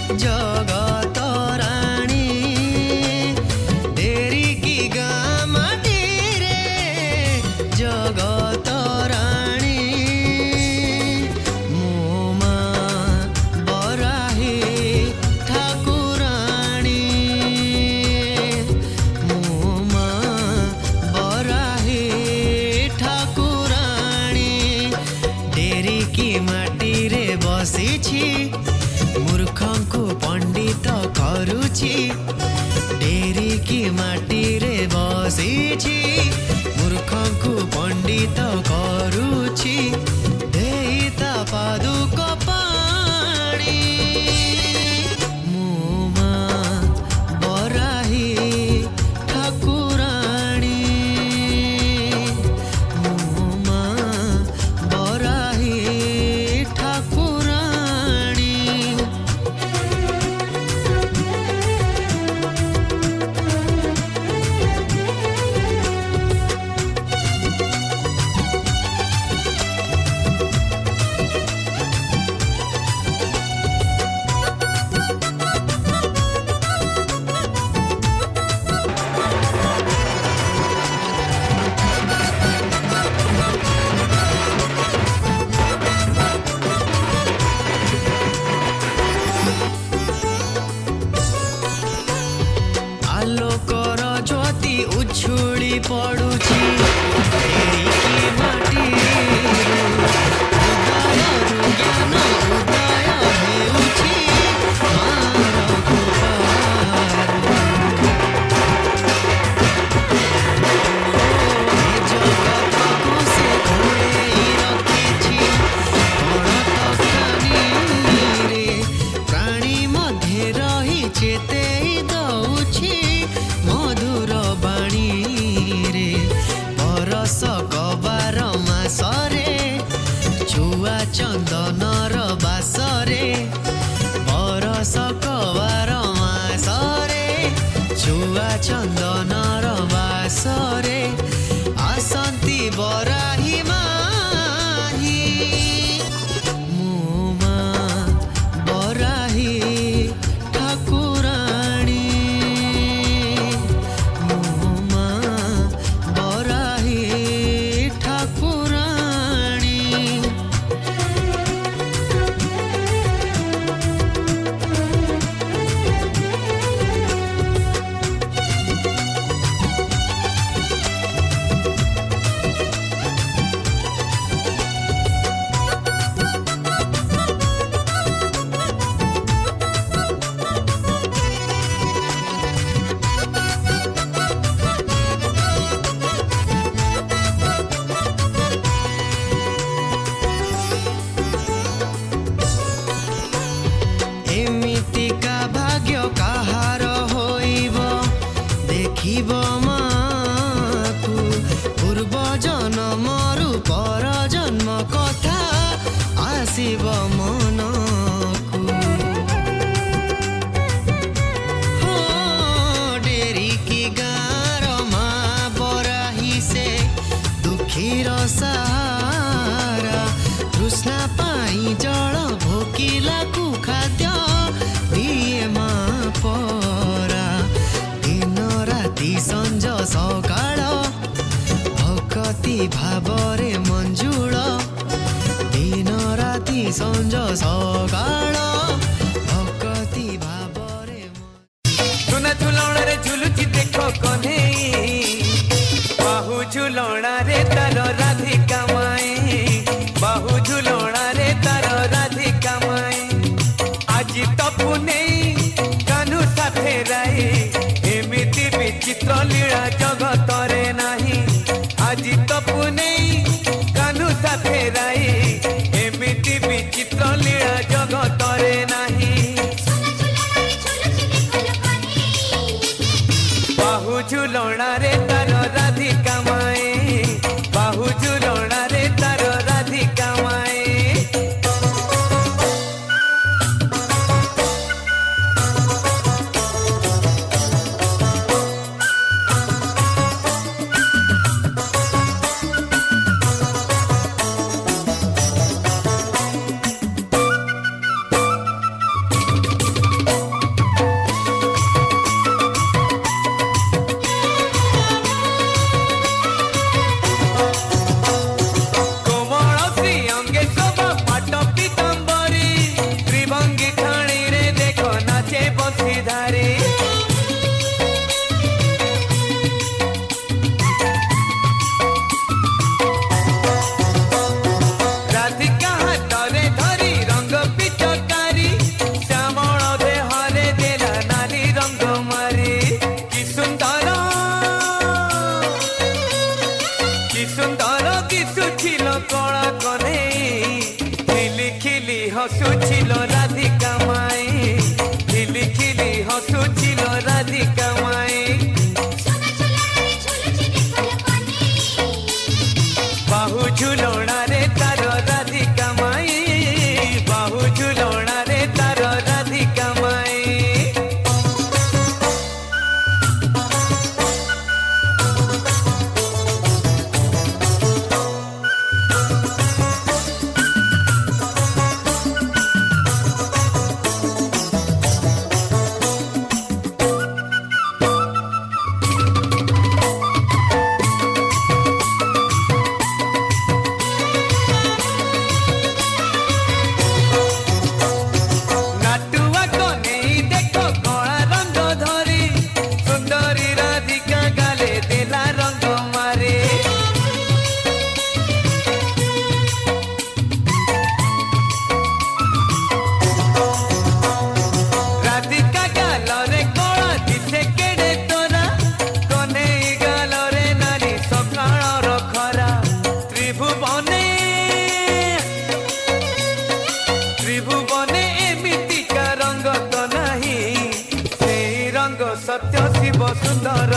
जगत रानी डेरी की गाँ माटी रे जगत रानी मो माँ बराही ठाकुरानी मो माँ बराही ठाकुरानी डेरी की माटी रे बसीछि मूर्खंकु पंडित करुछि डेरी की माटी रे बसीछि मूर्खंकु पंडित करुछि देई ता पादुक पाणी मो माँ बराही ठाकुरानी मो माँ बराही ठाकुरानी आलोकर ज्योति उछुड़ी पड़ुछि एई माटी उदयरु ज्ञान उदय हेउछि मार कृपारु ए जगतकु से घोड़ेई रखिछि गणत रे प्राणी मध्ये रही चेतेई दउछि मधुर बाणी रे बरस कबार मासरे छुआ चंदनर बासरे बरस कबार मासरे छुआ चंदनर बासरे आसंती बराही माही मो माँ बराही ठाकुरानी मो माँ बराही ठाकुरानी एमितिका भाग्य काहार होइब देखिब माकु पूर्व जन्मरु पर जन्म कथा आसिब मनकु हो डेरी की गाँर माँ बराही से दुखीर सहारा तृष्णा पाई जल भोकिला कु खाद्य दिए माँ परा दिन राति संज सकाळ भक्ति भावरे मंजुळ दिन राति संज सकाळ भक्ति भावरे सुना झुलण रे झुलुची देखो कन्हई बाहु झुलण रे तार राधिका माई बाहु झुलण रे तार राधिका माई आज तपु नहीं कानू साथे राई एमिति विचित्र लीला जगत रे नाही आज तपु नहीं कानू साथे राई एमिति विचित्र लीला जगत रे नाही बाहु झुलण रे तार राधिका माई बाहु झुलण रे तार राधिका माई एमितिका रंग तो नाही से रंग सत्य शिव सुंदर